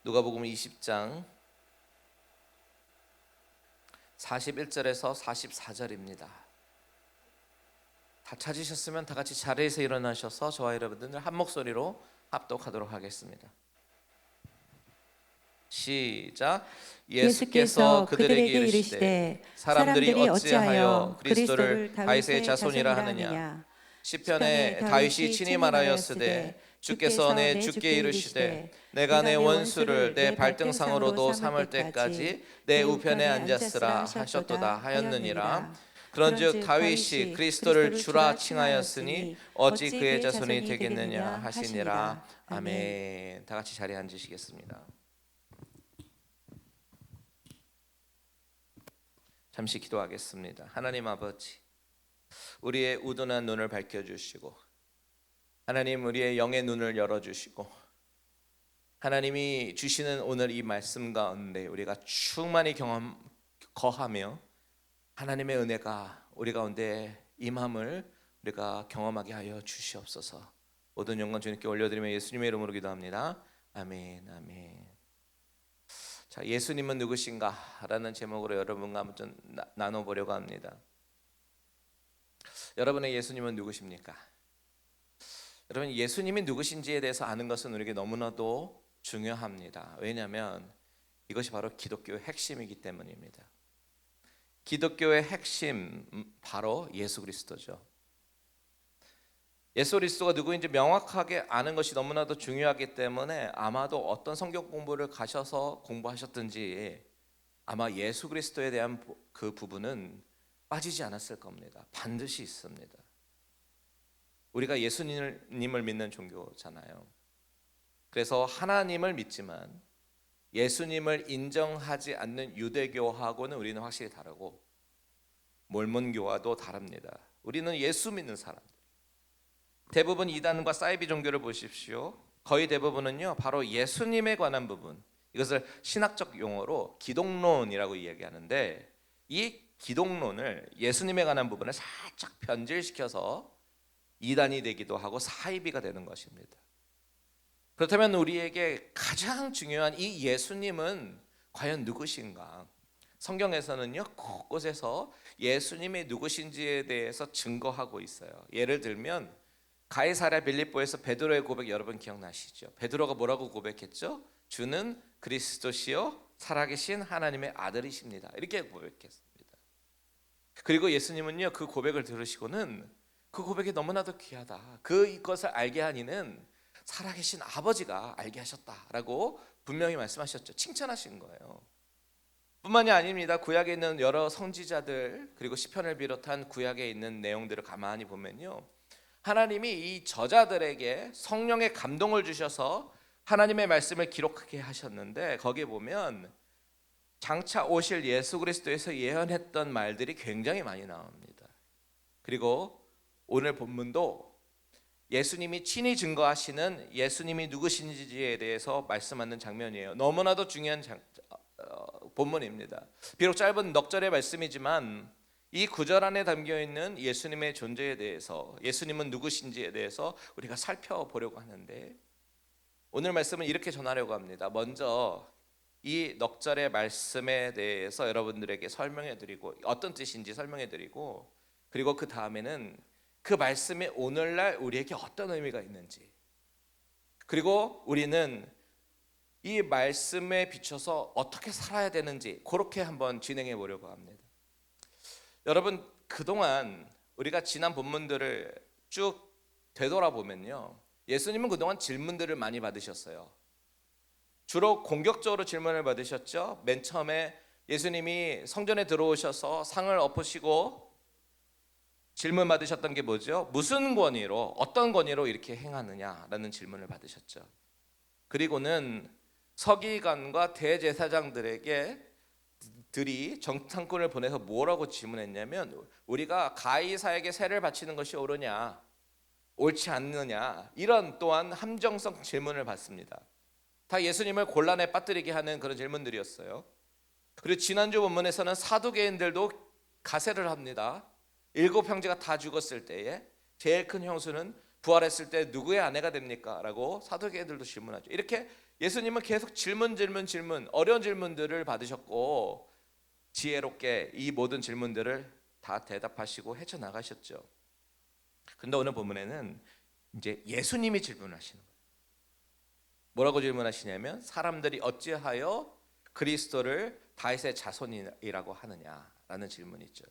누가복음 20장 41절에서 44절입니다. 다 찾으셨으면 다 같이 자리에서 일어나셔서 저와 여러분들 한 목소리로 합독하도록 하겠습니다. 시작. 예수께서 그들에게 이르시되 사람들이 어찌하여 그리스도를 다윗의 자손이라 하느냐. 시편에 다윗이 친히 말하였으되 주께서 내 주께 이르시되 내가 내 원수를 내 발등상으로도 삼을 때까지 내 우편에 앉았으라 하셨도다 하였느니라. 그런즉 다윗이 그리스도를 주라 칭하였으니 어찌 그의 자손이 되겠느냐 하시니라. 아멘. 다 같이 자리에 앉으시겠습니다. 잠시 기도하겠습니다. 하나님 아버지, 우리의 우둔한 눈을 밝혀주시고 하나님 우리의 영의 눈을 열어주시고 하나님이 주시는 오늘 이 말씀 가운데 우리가 충만히 거하며 하나님의 은혜가 우리 가운데 임함을 우리가 경험하게 하여 주시옵소서. 모든 영광 주님께 올려드리며 예수님의 이름으로 기도합니다. 아멘. 아멘. 자, 예수님은 누구신가? 라는 제목으로 여러분과 한번 좀 나눠보려고 합니다. 여러분의 예수님은 누구십니까? 여러분, 예수님이 누구신지에 대해서 아는 것은 우리에게 너무나도 중요합니다. 왜냐하면 이것이 바로 기독교의 핵심이기 때문입니다. 기독교의 핵심, 바로 예수 그리스도죠. 예수 그리스도가 누구인지 명확하게 아는 것이 너무나도 중요하기 때문에 아마도 어떤 성경 공부를 가셔서 공부하셨든지 아마 예수 그리스도에 대한 그 부분은 빠지지 않았을 겁니다. 반드시 있습니다. 우리가 예수님을 믿는 종교잖아요. 그래서 하나님을 믿지만 예수님을 인정하지 않는 유대교하고는 우리는 확실히 다르고 몰몬교와도 다릅니다. 우리는 예수 믿는 사람들. 대부분 이단과 사이비 종교를 보십시오. 거의 대부분은요 바로 예수님에 관한 부분, 이것을 신학적 용어로 기독론이라고 이야기하는데 이 기독론을 예수님에 관한 부분을 살짝 변질시켜서 이단이 되기도 하고 사이비가 되는 것입니다. 그렇다면 우리에게 가장 중요한 이 예수님은 과연 누구신가? 성경에서는요 곳곳에서 예수님이 누구신지에 대해서 증거하고 있어요. 예를 들면 가이사랴 빌립보에서 베드로의 고백 여러분 기억나시죠? 베드로가 뭐라고 고백했죠? 주는 그리스도시요 살아계신 하나님의 아들이십니다. 이렇게 고백했습니다. 그리고 예수님은요 그 고백을 들으시고는 그 고백이 너무나도 귀하다, 그것을 알게 하니는 살아계신 아버지가 알게 하셨다라고 분명히 말씀하셨죠. 칭찬하신 거예요. 뿐만이 아닙니다. 구약에 있는 여러 선지자들 그리고 시편을 비롯한 구약에 있는 내용들을 가만히 보면요 하나님이 이 저자들에게 성령의 감동을 주셔서 하나님의 말씀을 기록하게 하셨는데 거기에 보면 장차 오실 예수 그리스도에서 예언했던 말들이 굉장히 많이 나옵니다. 그리고 오늘 본문도 예수님이 친히 증거하시는 예수님이 누구신지에 대해서 말씀하는 장면이에요. 너무나도 중요한 본문입니다. 비록 짧은 넉절의 말씀이지만 이 구절 안에 담겨있는 예수님의 존재에 대해서, 예수님은 누구신지에 대해서 우리가 살펴보려고 하는데 오늘 말씀은 이렇게 전하려고 합니다. 먼저 이 넉절의 말씀에 대해서 여러분들에게 설명해드리고 어떤 뜻인지 설명해드리고 그리고 그 다음에는 그 말씀이 오늘날 우리에게 어떤 의미가 있는지 그리고 우리는 이 말씀에 비춰서 어떻게 살아야 되는지 그렇게 한번 진행해 보려고 합니다. 여러분 그동안 우리가 지난 본문들을 쭉 되돌아보면요 예수님은 그동안 질문들을 많이 받으셨어요. 주로 공격적으로 질문을 받으셨죠. 맨 처음에 예수님이 성전에 들어오셔서 상을 엎으시고 질문 받으셨던 게 뭐죠? 무슨 권위로, 어떤 권위로 이렇게 행하느냐라는 질문을 받으셨죠. 그리고는 서기관과 대제사장들에게 들이 정탐꾼을 보내서 뭐라고 질문했냐면 우리가 가이사에게 세를 바치는 것이 옳으냐 옳지 않느냐 이런 또한 함정성 질문을 받습니다. 다 예수님을 곤란에 빠뜨리게 하는 그런 질문들이었어요. 그리고 지난주 본문에서는 사두개인들도 가세를 합니다. 7 형제가 다 죽었을 때에 제일 큰 형수는 부활했을 때 누구의 아내가 됩니까? 라고 사두개인들도 질문하죠. 이렇게 예수님은 계속 질문, 어려운 질문들을 받으셨고 지혜롭게 이 모든 질문들을 다 대답하시고 헤쳐나가셨죠. 근데 오늘 본문에는 이제 예수님이 질문하시는 거예요. 뭐라고 질문하시냐면 사람들이 어찌하여 그리스도를 다윗의 자손이라고 하느냐라는 질문이죠.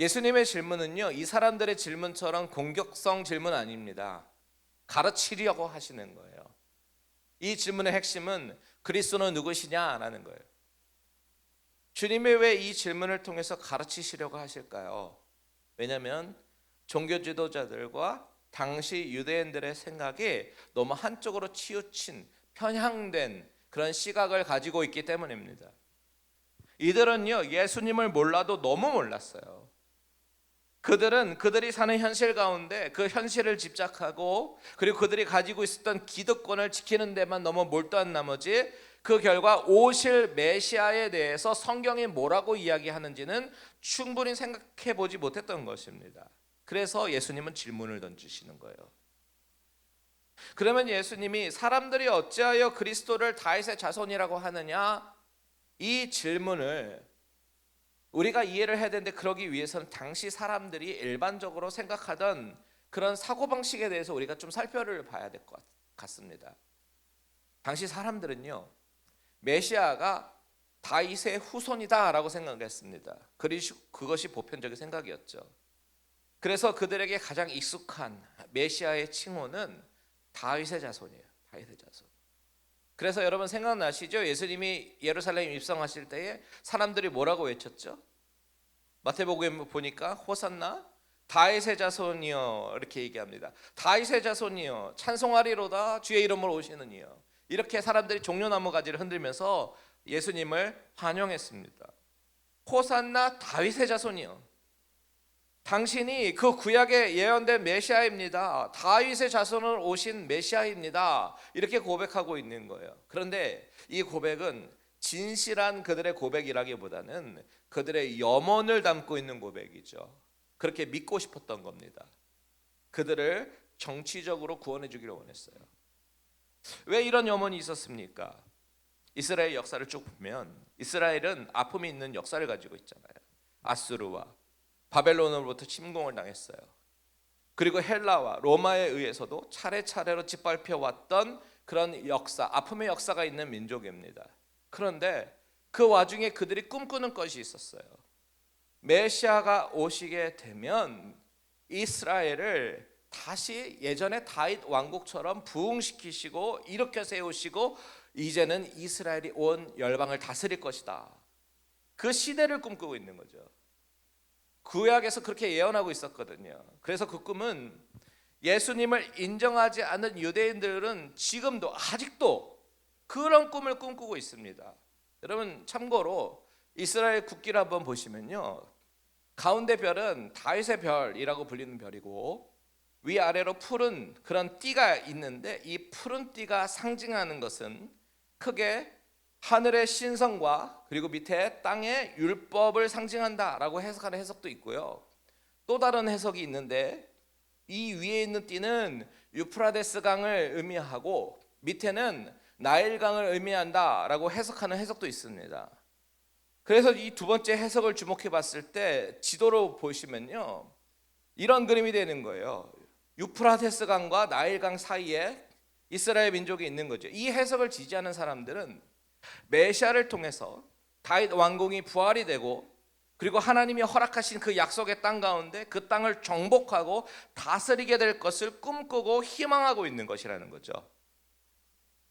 예수님의 질문은요, 이 사람들의 질문처럼 공격성 질문 아닙니다. 가르치려고 하시는 거예요. 이 질문의 핵심은 그리스도는 누구시냐라는 거예요. 주님이 왜 이 질문을 통해서 가르치시려고 하실까요? 왜냐하면 종교 지도자들과 당시 유대인들의 생각이 너무 한쪽으로 치우친 편향된 그런 시각을 가지고 있기 때문입니다. 이들은요, 예수님을 몰라도 너무 몰랐어요. 그들은 그들이 사는 현실 가운데 그 현실을 집착하고 그리고 그들이 가지고 있었던 기득권을 지키는 데만 너무 몰두한 나머지 그 결과 오실 메시아에 대해서 성경이 뭐라고 이야기하는지는 충분히 생각해 보지 못했던 것입니다. 그래서 예수님은 질문을 던지시는 거예요. 그러면 예수님이 사람들이 어찌하여 그리스도를 다윗의 자손이라고 하느냐, 이 질문을 우리가 이해를 해야 되는데, 그러기 위해서는 당시 사람들이 일반적으로 생각하던 그런 사고방식에 대해서 우리가 좀 살펴를 봐야 될 것 같습니다. 당시 사람들은요, 메시아가 다윗의 후손이다라고 생각을 했습니다. 그것이 보편적인 생각이었죠. 그래서 그들에게 가장 익숙한 메시아의 칭호는 다윗의 자손이에요. 다윗의 자손. 그래서 여러분 생각나시죠? 예수님이 예루살렘 입성하실 때에 사람들이 뭐라고 외쳤죠? 마태복음 보니까 호산나 다윗의 자손이여 이렇게 얘기합니다. 다윗의 자손이여 찬송하리로다 주의 이름으로 오시는 이여. 이렇게 사람들이 종려나무 가지를 흔들면서 예수님을 환영했습니다. 호산나 다윗의 자손이여, 당신이 그 구약에 예언된 메시아입니다. 다윗의 자손으로 오신 메시아입니다. 이렇게 고백하고 있는 거예요. 그런데 이 고백은 진실한 그들의 고백이라기보다는 그들의 염원을 담고 있는 고백이죠. 그렇게 믿고 싶었던 겁니다. 그들을 정치적으로 구원해 주기를 원했어요. 왜 이런 염원이 있었습니까? 이스라엘 역사를 쭉 보면 이스라엘은 아픔이 있는 역사를 가지고 있잖아요. 아수르와 바벨론으로부터 침공을 당했어요. 그리고 헬라와 로마에 의해서도 차례차례로 짓밟혀 왔던 그런 역사, 아픔의 역사가 있는 민족입니다. 그런데 그 와중에 그들이 꿈꾸는 것이 있었어요. 메시아가 오시게 되면 이스라엘을 다시 예전의 다윗 왕국처럼 부흥시키시고 일으켜 세우시고 이제는 이스라엘이 온 열방을 다스릴 것이다. 그 시대를 꿈꾸고 있는 거죠. 구약에서 그렇게 예언하고 있었거든요. 그래서 그 꿈은 예수님을 인정하지 않는 유대인들은 지금도 아직도 그런 꿈을 꿈꾸고 있습니다. 여러분 참고로 이스라엘 국기를 한번 보시면요, 가운데 별은 다윗의 별이라고 불리는 별이고 위아래로 푸른 그런 띠가 있는데, 이 푸른 띠가 상징하는 것은 크게 하늘의 신성과 그리고 밑에 땅의 율법을 상징한다라고 해석하는 해석도 있고요. 또 다른 해석이 있는데 이 위에 있는 띠는 유프라데스 강을 의미하고 밑에는 나일 강을 의미한다라고 해석하는 해석도 있습니다. 그래서 이 두 번째 해석을 주목해 봤을 때 지도로 보시면요, 이런 그림이 되는 거예요. 유프라데스 강과 나일 강 사이에 이스라엘 민족이 있는 거죠. 이 해석을 지지하는 사람들은 메시아를 통해서 다윗 왕궁이 부활이 되고 그리고 하나님이 허락하신 그 약속의 땅 가운데 그 땅을 정복하고 다스리게 될 것을 꿈꾸고 희망하고 있는 것이라는 거죠.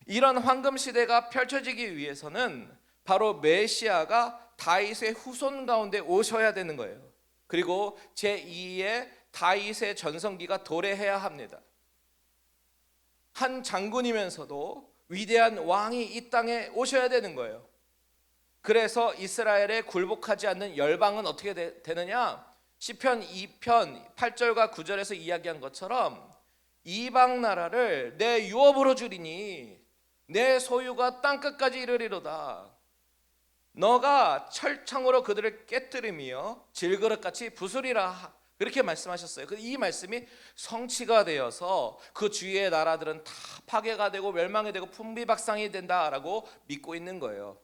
이런 황금 시대가 펼쳐지기 위해서는 바로 메시아가 다윗의 후손 가운데 오셔야 되는 거예요. 그리고 제2의 다윗의 전성기가 도래해야 합니다. 한 장군이면서도 위대한 왕이 이 땅에 오셔야 되는 거예요. 그래서 이스라엘에 굴복하지 않는 열방은 어떻게 되느냐? 시편 2편 8절과 9절에서 이야기한 것처럼 이방 나라를 내 유업으로 주리니 내 소유가 땅끝까지 이르리로다. 너가 철창으로 그들을 깨뜨리며 질그릇같이 부수리라 그렇게 말씀하셨어요. 이 말씀이 성취가 되어서 그 주위의 나라들은 다 파괴가 되고 멸망이 되고 풍비박산이 된다라고 믿고 있는 거예요.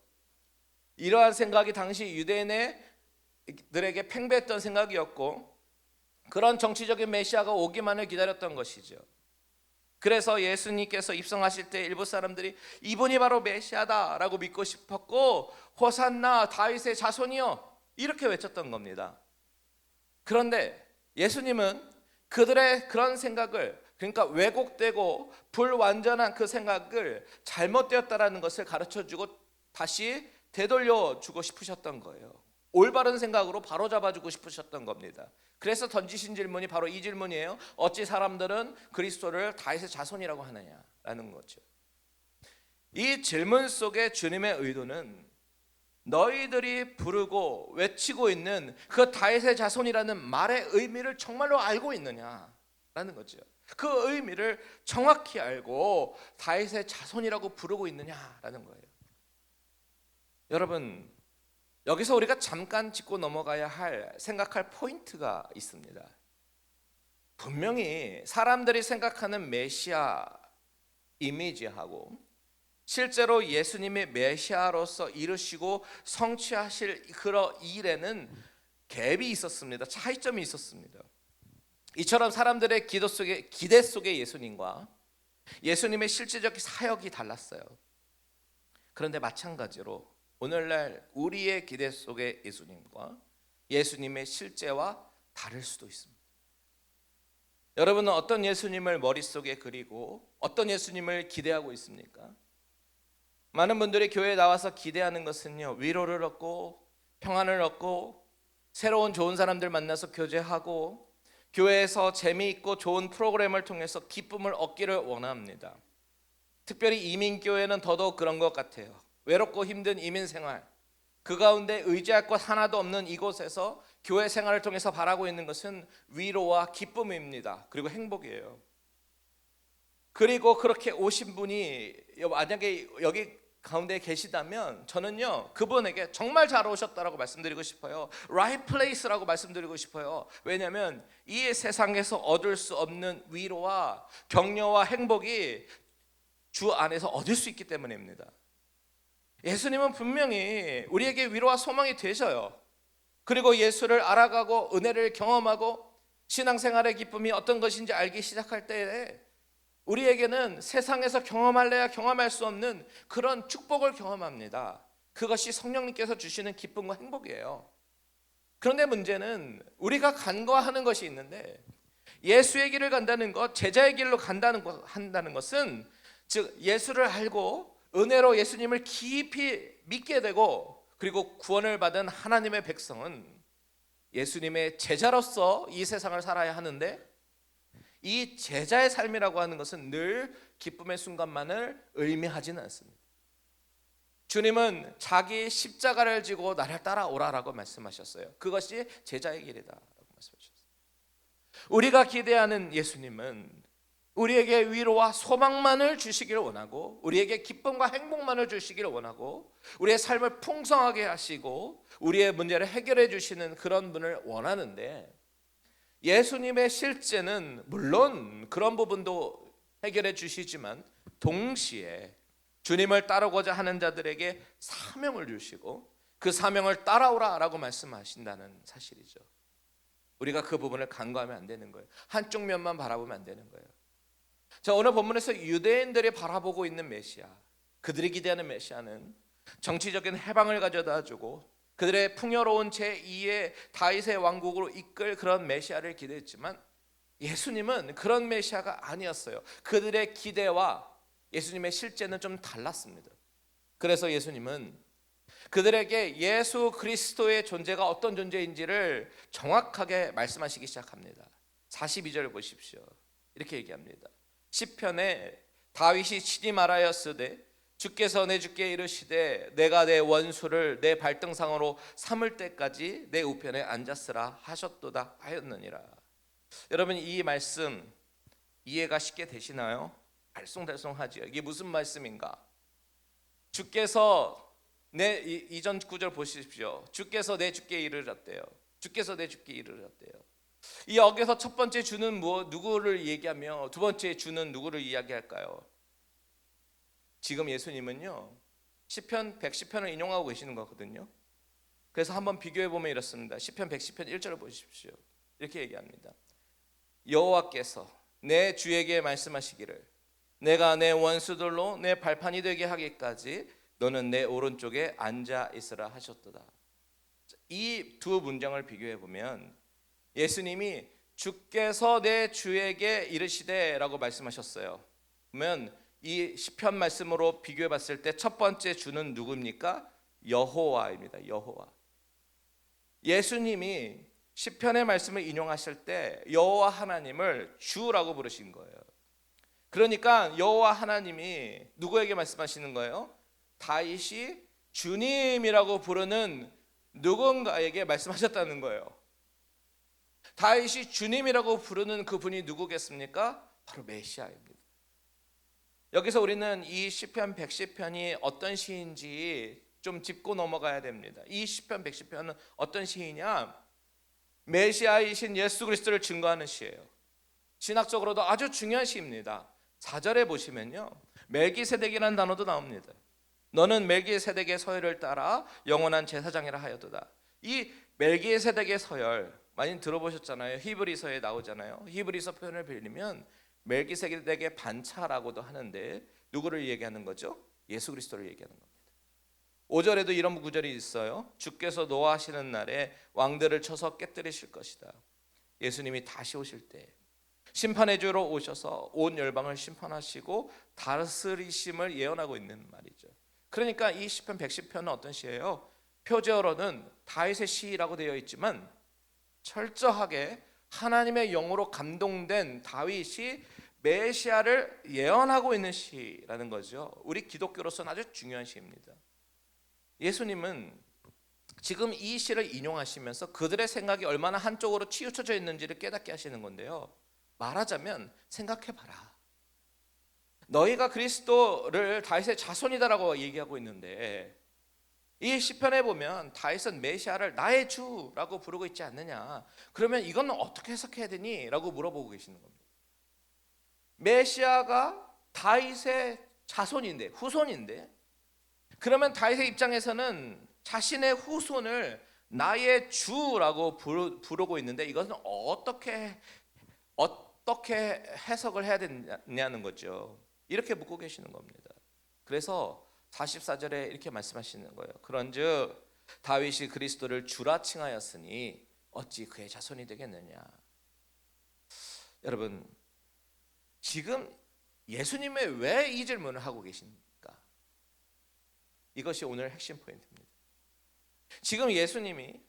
이러한 생각이 당시 유대인들에게 팽배했던 생각이었고, 그런 정치적인 메시아가 오기만을 기다렸던 것이죠. 그래서 예수님께서 입성하실 때 일부 사람들이 이분이 바로 메시아다라고 믿고 싶었고, 호산나 다윗의 자손이여 이렇게 외쳤던 겁니다. 그런데 예수님은 그들의 그런 생각을, 그러니까 왜곡되고 불완전한 그 생각을 잘못되었다라는 것을 가르쳐주고 다시 되돌려 주고 싶으셨던 거예요. 올바른 생각으로 바로잡아주고 싶으셨던 겁니다. 그래서 던지신 질문이 바로 이 질문이에요. 어찌 사람들은 그리스도를 다윗의 자손이라고 하느냐라는 거죠. 이 질문 속에 주님의 의도는 너희들이 부르고 외치고 있는 그 다윗의 자손이라는 말의 의미를 정말로 알고 있느냐라는 거죠. 그 의미를 정확히 알고 다윗의 자손이라고 부르고 있느냐라는 거예요. 여러분, 여기서 우리가 잠깐 짚고 넘어가야 할, 생각할 포인트가 있습니다. 분명히 사람들이 생각하는 메시아 이미지하고 실제로 예수님이 메시아로서 이루시고 성취하실 그런 일에는 갭이 있었습니다. 차이점이 있었습니다. 이처럼 사람들의 기대 속의 예수님과 예수님의 실제적 사역이 달랐어요. 그런데 마찬가지로 오늘날 우리의 기대 속의 예수님과 예수님의 실제와 다를 수도 있습니다. 여러분은 어떤 예수님을 머릿속에 그리고 어떤 예수님을 기대하고 있습니까? 많은 분들이 교회에 나와서 기대하는 것은요, 위로를 얻고 평안을 얻고 새로운 좋은 사람들 만나서 교제하고 교회에서 재미있고 좋은 프로그램을 통해서 기쁨을 얻기를 원합니다. 특별히 이민교회는 더더욱 그런 것 같아요. 외롭고 힘든 이민 생활, 그 가운데 의지할 것 하나도 없는 이곳에서 교회 생활을 통해서 바라고 있는 것은 위로와 기쁨입니다. 그리고 행복이에요. 그리고 그렇게 오신 분이 만약에 여기 가운데 계시다면 저는요, 그분에게 정말 잘 오셨다라고 말씀드리고 싶어요. Right place라고 말씀드리고 싶어요. 왜냐하면 이 세상에서 얻을 수 없는 위로와 격려와 행복이 주 안에서 얻을 수 있기 때문입니다. 예수님은 분명히 우리에게 위로와 소망이 되셔요. 그리고 예수를 알아가고 은혜를 경험하고 신앙생활의 기쁨이 어떤 것인지 알기 시작할 때에 우리에게는 세상에서 경험할래야 경험할 수 없는 그런 축복을 경험합니다. 그것이 성령님께서 주시는 기쁨과 행복이에요. 그런데 문제는 우리가 간과하는 것이 있는데, 예수의 길을 간다는 것, 제자의 길로 한다는 것은, 즉 예수를 알고 은혜로 예수님을 깊이 믿게 되고, 그리고 구원을 받은 하나님의 백성은 예수님의 제자로서 이 세상을 살아야 하는데, 이 제자의 삶이라고 하는 것은 늘 기쁨의 순간만을 의미하지는 않습니다. 주님은 자기 십자가를 지고 나를 따라오라라고 말씀하셨어요. 그것이 제자의 길이다라고 말씀하셨어요. 우리가 기대하는 예수님은 우리에게 위로와 소망만을 주시기를 원하고, 우리에게 기쁨과 행복만을 주시기를 원하고, 우리의 삶을 풍성하게 하시고 우리의 문제를 해결해 주시는 그런 분을 원하는데, 예수님의 실제는 물론 그런 부분도 해결해 주시지만 동시에 주님을 따르고자 하는 자들에게 사명을 주시고 그 사명을 따라오라라고 말씀하신다는 사실이죠. 우리가 그 부분을 간과하면 안 되는 거예요. 한쪽 면만 바라보면 안 되는 거예요. 자, 오늘 본문에서 유대인들이 바라보고 있는 메시아, 그들이 기대하는 메시아는 정치적인 해방을 가져다 주고 그들의 풍요로운 제2의 다윗의 왕국으로 이끌 그런 메시아를 기대했지만, 예수님은 그런 메시아가 아니었어요. 그들의 기대와 예수님의 실제는 좀 달랐습니다. 그래서 예수님은 그들에게 예수 그리스도의 존재가 어떤 존재인지를 정확하게 말씀하시기 시작합니다. 42절 보십시오. 이렇게 얘기합니다. 시편에 다윗이 친히 말하였으되 주께서 내 주께 이르시되 내가 내 원수를 내 발등상으로 삼을 때까지 내 우편에 앉았으라 하셨도다 하였느니라. 여러분, 이 말씀 이해가 쉽게 되시나요? 알쏭달쏭하지요. 이게 무슨 말씀인가? 주께서 이전 구절 보십시오. 주께서 내 주께 이르셨대요. 주께서 내 주께 이르셨대요. 이 여기서 첫 번째 주는 누구를 얘기하며 두 번째 주는 누구를 이야기할까요? 지금 예수님은요 시편 110편을 인용하고 계시는 거거든요. 그래서 한번 비교해 보면 이렇습니다. 시편 110편 1절을 보십시오. 이렇게 얘기합니다. 여호와께서 내 주에게 말씀하시기를 내가 내 원수들로 내 발판이 되게 하기까지 너는 내 오른쪽에 앉아 있으라 하셨도다. 이 두 문장을 비교해 보면 예수님이 주께서 내 주에게 이르시되라고 말씀하셨어요. 그러면 이 시편 말씀으로 비교해 봤을 때 첫 번째 주는 누굽니까? 여호와입니다. 여호와. 예수님이 시편의 말씀을 인용하실 때 여호와 하나님을 주라고 부르신 거예요. 그러니까 여호와 하나님이 누구에게 말씀하시는 거예요? 다윗이 주님이라고 부르는 누군가에게 말씀하셨다는 거예요. 다윗이 주님이라고 부르는 그분이 누구겠습니까? 바로 메시아입니다. 여기서 우리는 이 시편 110편이 어떤 시인지 좀 짚고 넘어가야 됩니다. 이 시편 110편은 어떤 시이냐? 메시아이신 예수 그리스도를 증거하는 시예요. 신학적으로도 아주 중요한 시입니다. 4절에 보시면요 멜기세덱이라는 단어도 나옵니다. 너는 멜기세덱의 서열을 따라 영원한 제사장이라 하여도다. 이 멜기세덱의 서열 많이 들어보셨잖아요. 히브리서에 나오잖아요. 히브리서 표현을 빌리면 멜기세덱의 반차라고도 하는데 누구를 얘기하는 거죠? 예수 그리스도를 얘기하는 겁니다. 5절에도 이런 구절이 있어요. 주께서 노하시는 날에 왕들을 쳐서 깨뜨리실 것이다. 예수님이 다시 오실 때 심판의 주로 오셔서 온 열방을 심판하시고 다스리심을 예언하고 있는 말이죠. 그러니까 이 시편 110편은 어떤 시예요? 표제어로는 다윗의 시라고 되어 있지만 철저하게 하나님의 영으로 감동된 다윗이 메시아를 예언하고 있는 시라는 거죠. 우리 기독교로서는 아주 중요한 시입니다. 예수님은 지금 이 시를 인용하시면서 그들의 생각이 얼마나 한쪽으로 치우쳐져 있는지를 깨닫게 하시는 건데요. 말하자면 생각해봐라. 너희가 그리스도를 다윗의 자손이다라고 얘기하고 있는데 이 시편에 보면 다윗은 메시아를 나의 주라고 부르고 있지 않느냐. 그러면 이건 어떻게 해석해야 되니? 라고 물어보고 계시는 겁니다. 메시아가 다윗의 자손인데 후손인데 그러면 다윗의 입장에서는 자신의 후손을 나의 주라고 부르고 있는데 이것은 어떻게 해석을 해야 되냐는 거죠. 이렇게 묻고 계시는 겁니다. 그래서 44절에 이렇게 말씀하시는 거예요. 그런즉 다윗이 그리스도를 주라 칭하였으니 어찌 그의 자손이 되겠느냐. 여러분 지금 예수님이 왜 이 질문을 하고 계십니까? 이것이 오늘 핵심 포인트입니다. 지금 예수님이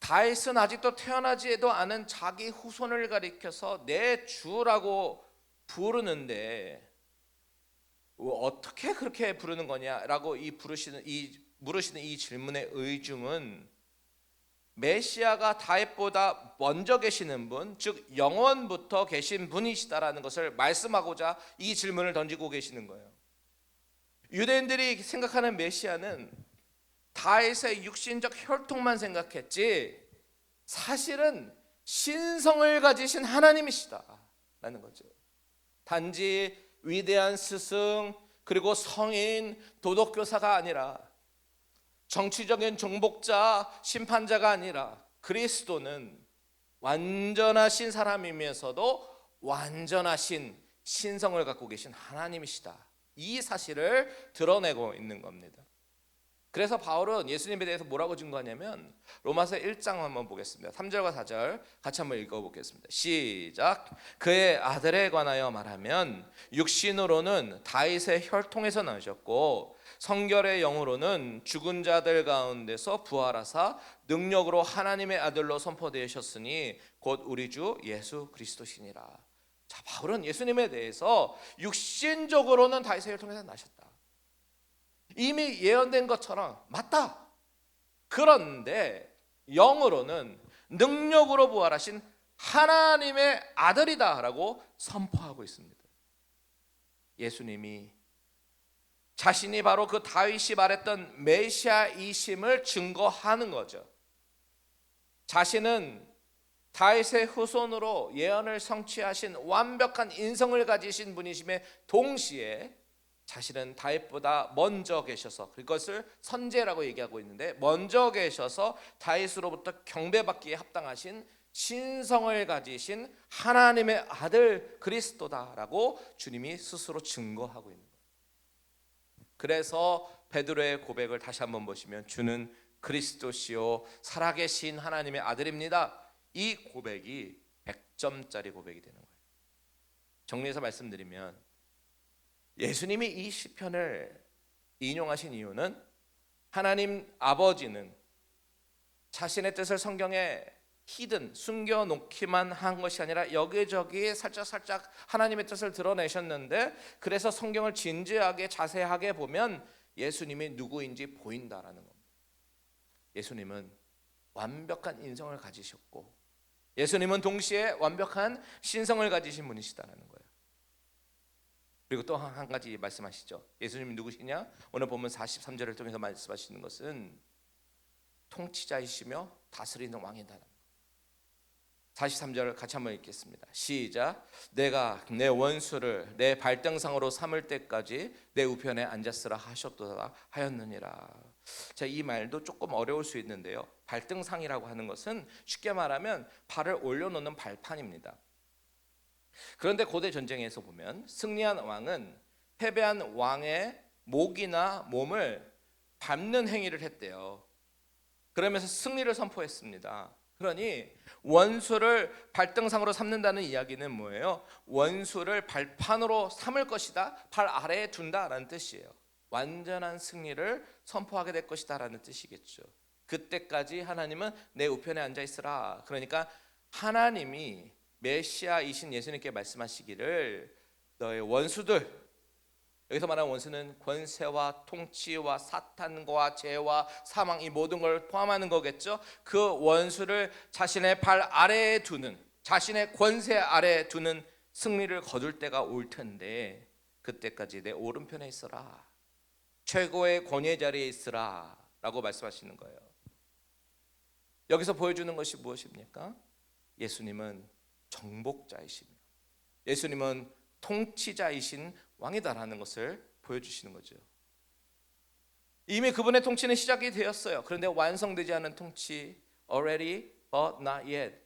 다윗은 아직도 태어나지도 않은 자기 후손을 가리켜서 내 주라고 부르는데 어떻게 그렇게 부르는 거냐라고 물으시는 이 질문의 의중은 메시아가 다윗보다 먼저 계시는 분, 즉 영원부터 계신 분이시다라는 것을 말씀하고자 이 질문을 던지고 계시는 거예요. 유대인들이 생각하는 메시아는 다윗의 육신적 혈통만 생각했지 사실은 신성을 가지신 하나님이시다라는 거죠. 단지 위대한 스승 그리고 성인 도덕교사가 아니라 정치적인 정복자 심판자가 아니라 그리스도는 완전하신 사람이면서도 완전하신 신성을 갖고 계신 하나님이시다. 이 사실을 드러내고 있는 겁니다. 그래서 바울은 예수님에 대해서 뭐라고 증거하냐면 로마서 1장 한번 보겠습니다. 3절과 4절 같이 한번 읽어보겠습니다. 시작. 그의 아들에 관하여 말하면 육신으로는 다윗의 혈통에서 나오셨고 성결의 영으로는 죽은 자들 가운데서 부활하사 능력으로 하나님의 아들로 선포되셨으니 곧 우리 주 예수 그리스도시니라. 자, 바울은 예수님에 대해서 육신적으로는 다윗의 혈통에서 나셨다. 이미 예언된 것처럼 맞다. 그런데 영으로는 능력으로 부활하신 하나님의 아들이다라고 선포하고 있습니다. 예수님이 자신이 바로 그 다윗이 말했던 메시아이심을 증거하는 거죠. 자신은 다윗의 후손으로 예언을 성취하신 완벽한 인성을 가지신 분이심에 동시에 자신은 다윗보다 먼저 계셔서, 그것을 선제라고 얘기하고 있는데, 먼저 계셔서 다윗으로부터 경배받기에 합당하신 신성을 가지신 하나님의 아들 그리스도다라고 주님이 스스로 증거하고 있는 거예요. 그래서 베드로의 고백을 다시 한번 보시면 주는 그리스도시요 살아계신 하나님의 아들입니다. 이 고백이 100점짜리 고백이 되는 거예요. 정리해서 말씀드리면, 예수님이 이 시편을 인용하신 이유는 하나님 아버지는 자신의 뜻을 성경에 숨겨놓기만 한 것이 아니라 여기저기 살짝 하나님의 뜻을 드러내셨는데, 그래서 성경을 진지하게 자세하게 보면 예수님이 누구인지 보인다라는 겁니다. 예수님은 완벽한 인성을 가지셨고, 예수님은 동시에 완벽한 신성을 가지신 분이시다라는 거예요. 그리고 또 한 가지 말씀하시죠. 예수님이 누구시냐? 오늘 보면 43절을 통해서 말씀하시는 것은 통치자이시며 다스리는 왕이다. 43절을 같이 한번 읽겠습니다. 시작. 내가 내 원수를 내 발등상으로 삼을 때까지 내 우편에 앉았으라 하셨도다 하였느니라. 자, 이 말도 조금 어려울 수 있는데요. 발등상이라고 하는 것은 쉽게 말하면 발을 올려놓는 발판입니다. 그런데 고대 전쟁에서 보면 승리한 왕은 패배한 왕의 목이나 몸을 밟는 행위를 했대요. 그러면서 승리를 선포했습니다. 그러니 원수를 발등상으로 삼는다는 이야기는 뭐예요? 원수를 발판으로 삼을 것이다, 발 아래에 둔다라는 뜻이에요. 완전한 승리를 선포하게 될 것이다라는 뜻이겠죠. 그때까지 하나님은 내 우편에 앉아 있으라. 그러니까 하나님이 메시아이신 예수님께 말씀하시기를 너의 원수들, 여기서 말하는 원수는 권세와 통치와 사탄과 죄와 사망, 이 모든 걸 포함하는 거겠죠. 그 원수를 자신의 발 아래에 두는, 자신의 권세 아래에 두는 승리를 거둘 때가 올 텐데, 그때까지 내 오른편에 있어라, 최고의 권위 자리에 있으라 라고 말씀하시는 거예요. 여기서 보여주는 것이 무엇입니까? 예수님은 정복자이시며 예수님은 통치자이신 왕이다라는 것을 보여주시는 거죠. 이미 그분의 통치는 시작이 되었어요. 그런데 완성되지 않은 통치, already but not yet,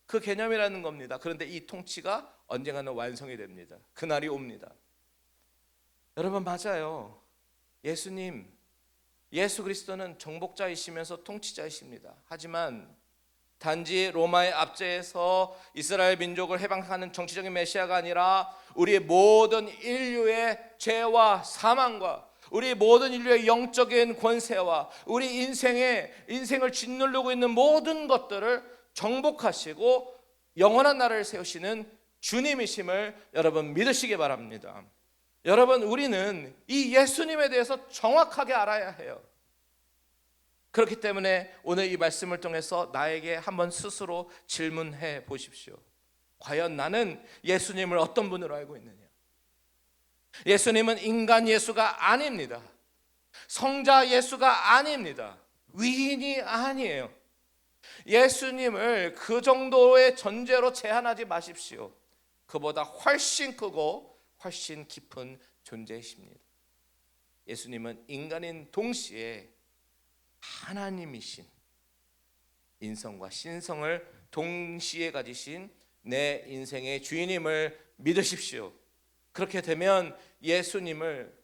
그 개념이라는 겁니다. 그런데 이 통치가 언젠가는 완성이 됩니다. 그날이 옵니다. 여러분, 맞아요. 예수님, 예수 그리스도는 정복자이시면서 통치자이십니다. 하지만 단지 로마의 압제에서 이스라엘 민족을 해방하는 정치적인 메시아가 아니라 우리의 모든 인류의 죄와 사망과 우리 모든 인류의 영적인 권세와 우리 인생을 짓누르고 있는 모든 것들을 정복하시고 영원한 나라를 세우시는 주님이심을 여러분 믿으시기 바랍니다. 여러분, 우리는 이 예수님에 대해서 정확하게 알아야 해요. 그렇기 때문에 오늘 이 말씀을 통해서 나에게 한번 스스로 질문해 보십시오. 과연 나는 예수님을 어떤 분으로 알고 있느냐? 예수님은 인간 예수가 아닙니다. 성자 예수가 아닙니다. 위인이 아니에요. 예수님을 그 정도의 존재로 제한하지 마십시오. 그보다 훨씬 크고 훨씬 깊은 존재이십니다. 예수님은 인간인 동시에 하나님이신, 인성과 신성을 동시에 가지신 내 인생의 주인임을 믿으십시오. 그렇게 되면 예수님을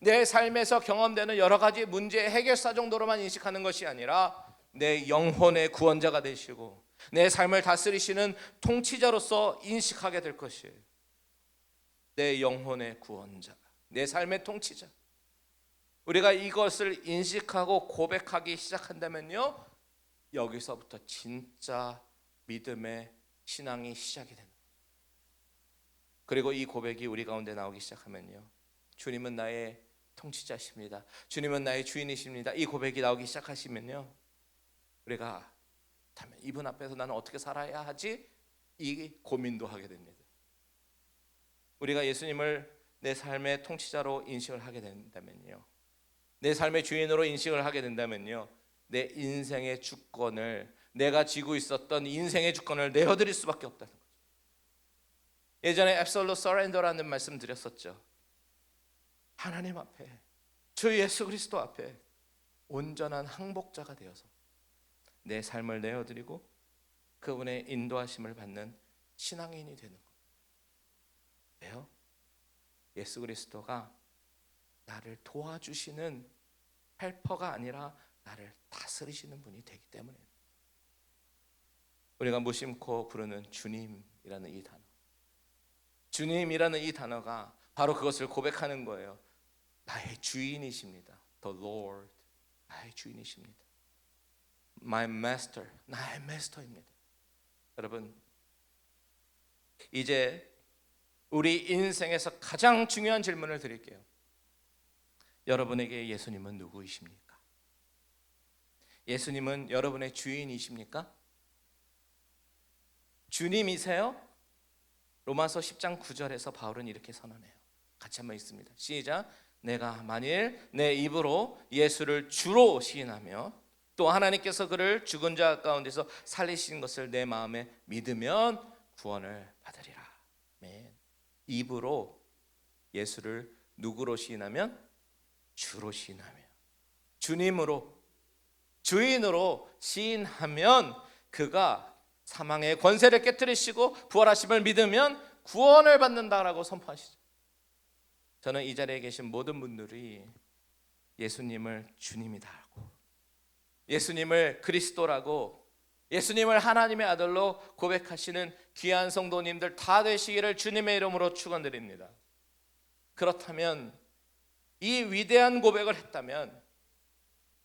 내 삶에서 경험되는 여러 가지 문제의 해결사 정도로만 인식하는 것이 아니라 내 영혼의 구원자가 되시고 내 삶을 다스리시는 통치자로서 인식하게 될 것이에요. 내 영혼의 구원자, 내 삶의 통치자. 우리가 이것을 인식하고 고백하기 시작한다면요, 여기서부터 진짜 믿음의 신앙이 시작이 됩니다. 그리고 이 고백이 우리 가운데 나오기 시작하면요, 주님은 나의 통치자십니다, 주님은 나의 주인이십니다, 이 고백이 나오기 시작하시면요, 우리가 이분 앞에서 나는 어떻게 살아야 하지? 이 고민도 하게 됩니다. 우리가 예수님을 내 삶의 통치자로 인식을 하게 된다면요, 내 삶의 주인으로 인식을 하게 된다면요, 내 인생의 주권을 내가 쥐고 있었던 인생의 주권을 내어드릴 수밖에 없다는 거죠. 예전에 absolute surrender라는 말씀 드렸었죠. 하나님 앞에, 주 예수 그리스도 앞에 온전한 항복자가 되어서 내 삶을 내어드리고 그분의 인도하심을 받는 신앙인이 되는 것. 왜요? 예수 그리스도가 나를 도와주시는 헬퍼가 아니라 나를 다스리시는 분이 되기 때문에 우리가 무심코 부르는 주님이라는 이 단어, 주님이라는 이 단어가 바로 그것을 고백하는 거예요. 나의 주인이십니다. The Lord, 나의 주인이십니다. My master, 나의 마스터입니다. 여러분, 이제 우리 인생에서 가장 중요한 질문을 드릴게요. 여러분에게 예수님은 누구이십니까? 예수님은 여러분의 주인이십니까? 주님이세요? 로마서 10장 9절에서 바울은 이렇게 선언해요. 같이 한번 읽습니다. 시작. 내가 만일 내 입으로 예수를 주로 시인하며 또 하나님께서 그를 죽은 자 가운데서 살리신 것을 내 마음에 믿으면 구원을 받으리라. 아멘. 입으로 예수를 누구로 시인하면? 주로 시인하며, 주님으로, 주인으로 시인하면 그가 사망의 권세를 깨뜨리시고 부활하심을 믿으면 구원을 받는다라고 선포하시죠. 저는 이 자리에 계신 모든 분들이 예수님을 주님이다 하고 예수님을 그리스도라고 예수님을 하나님의 아들로 고백하시는 귀한 성도님들 다 되시기를 주님의 이름으로 축원드립니다. 그렇다면 이 위대한 고백을 했다면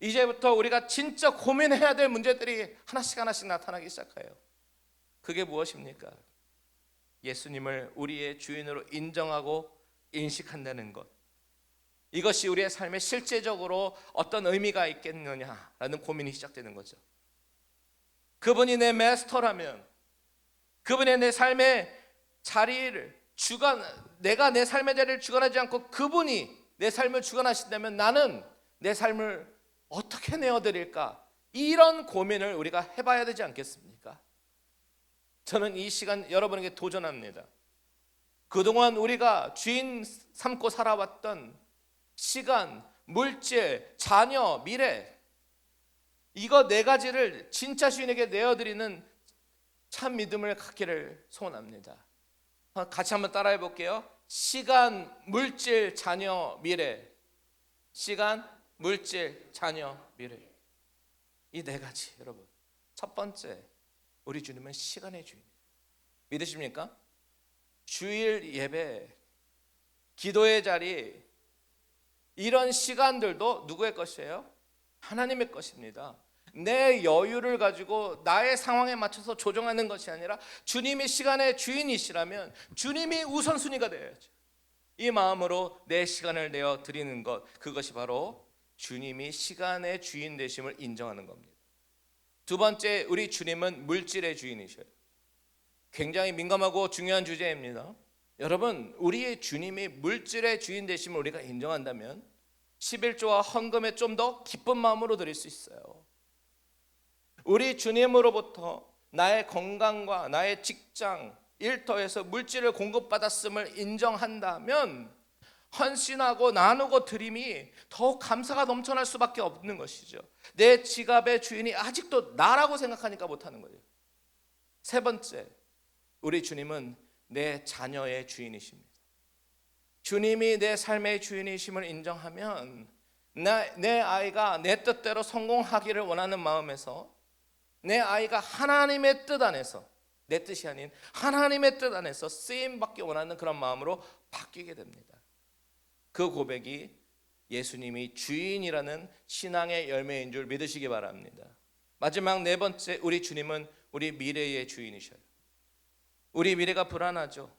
이제부터 우리가 진짜 고민해야 될 문제들이 하나씩 하나씩 나타나기 시작해요. 그게 무엇입니까? 예수님을 우리의 주인으로 인정하고 인식한다는 것, 이것이 우리의 삶에 실제적으로 어떤 의미가 있겠느냐라는 고민이 시작되는 거죠. 그분이 내 마스터라면, 그분이 내 삶의 자리를 내가 내 삶의 자리를 주관하지 않고 그분이 내 삶을 주관하신다면 나는 내 삶을 어떻게 내어드릴까? 이런 고민을 우리가 해봐야 되지 않겠습니까? 저는 이 시간 여러분에게 도전합니다. 그동안 우리가 주인 삼고 살아왔던 시간, 물질, 자녀, 미래, 이거 네 가지를 진짜 주인에게 내어드리는 참 믿음을 갖기를 소원합니다. 같이 한번 따라해 볼게요. 시간, 물질, 자녀, 미래. 시간, 물질, 자녀, 미래. 이 네 가지. 여러분, 첫 번째, 우리 주님은 시간의 주인이에요. 믿으십니까? 주일 예배, 기도의 자리, 이런 시간들도 누구의 것이에요? 하나님의 것입니다. 내 여유를 가지고 나의 상황에 맞춰서 조정하는 것이 아니라 주님이 시간의 주인이시라면 주님이 우선순위가 되어야죠. 이 마음으로 내 시간을 내어 드리는 것, 그것이 바로 주님이 시간의 주인 되심을 인정하는 겁니다. 두 번째, 우리 주님은 물질의 주인이셔요. 굉장히 민감하고 중요한 주제입니다. 여러분, 우리의 주님이 물질의 주인 되심을 우리가 인정한다면 11조와 헌금에 좀 더 기쁜 마음으로 드릴 수 있어요. 우리 주님으로부터 나의 건강과 나의 직장, 일터에서 물질을 공급받았음을 인정한다면 헌신하고 나누고 드림이 더욱 감사가 넘쳐날 수밖에 없는 것이죠. 내 지갑의 주인이 아직도 나라고 생각하니까 못하는 거예요. 세 번째, 우리 주님은 내 자녀의 주인이십니다. 주님이 내 삶의 주인이심을 인정하면 내 아이가 내 뜻대로 성공하기를 원하는 마음에서 내 아이가 하나님의 뜻 안에서, 내 뜻이 아닌 하나님의 뜻 안에서 쓰임받기 원하는 그런 마음으로 바뀌게 됩니다. 그 고백이 예수님이 주인이라는 신앙의 열매인 줄 믿으시기 바랍니다. 마지막 네 번째, 우리 주님은 우리 미래의 주인이셔요. 우리 미래가 불안하죠.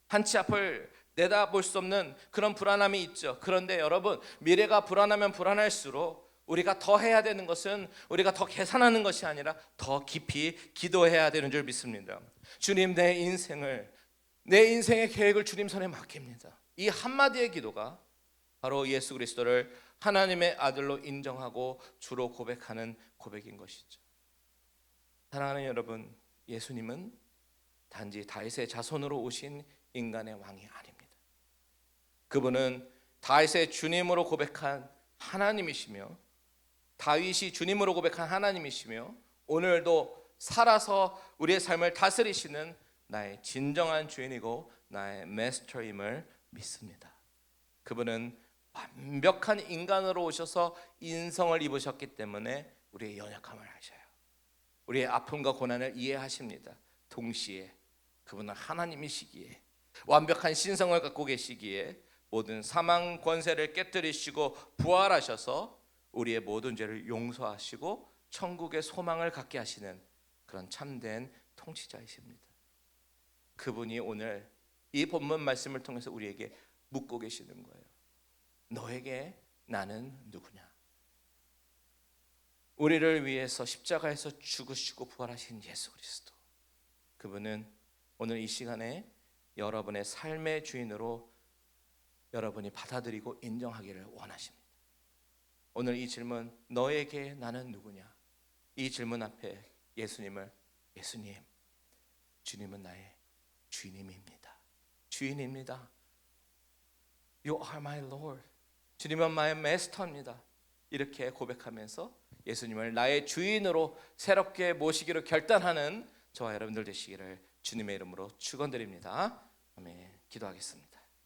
한치 앞을 내다볼 수 없는 그런 불안함이 있죠. 그런데 여러분, 미래가 불안하면 불안할수록 우리가 더 해야 되는 것은 우리가 더 계산하는 것이 아니라 더 깊이 기도해야 되는 줄 믿습니다. 주님, 내 인생의 계획을 주님 손에 맡깁니다. 이 한마디의 기도가 바로 예수 그리스도를 하나님의 아들로 인정하고 주로 고백하는 고백인 것이죠. 사랑하는 여러분, 예수님은 단지 다윗의 자손으로 오신 인간의 왕이 아닙니다. 그분은 다윗의 주님으로 고백한 하나님이시며, 다윗이 주님으로 고백한 하나님이시며, 오늘도 살아서 우리의 삶을 다스리시는 나의 진정한 주인이고 나의 마스터임을 믿습니다. 그분은 완벽한 인간으로 오셔서 인성을 입으셨기 때문에 우리의 연약함을 아셔요. 우리의 아픔과 고난을 이해하십니다. 동시에 그분은 하나님이시기에, 완벽한 신성을 갖고 계시기에 모든 사망 권세를 깨뜨리시고 부활하셔서 우리의 모든 죄를 용서하시고 천국의 소망을 갖게 하시는 그런 참된 통치자이십니다. 그분이 오늘 이 본문 말씀을 통해서 우리에게 묻고 계시는 거예요. 너에게 나는 누구냐? 우리를 위해서 십자가에서 죽으시고 부활하신 예수 그리스도, 그분은 오늘 이 시간에 여러분의 삶의 주인으로 여러분이 받아들이고 인정하기를 원하십니다. 오늘 이 질문, 너에게 나는 누구냐? 이 질문 앞에 예수님을, 예수님, 주님은 나의 주님입니다. 주인입니다. You are my Lord. 주님은 나의 마스터입니다. 이렇게 고백하면서 예수님을 나의 주인으로 새롭게 모시기로 결단하는 저와 여러분들 되시기를 주님의 이름으로 축원드립니다. 아멘. 기도하겠습니다.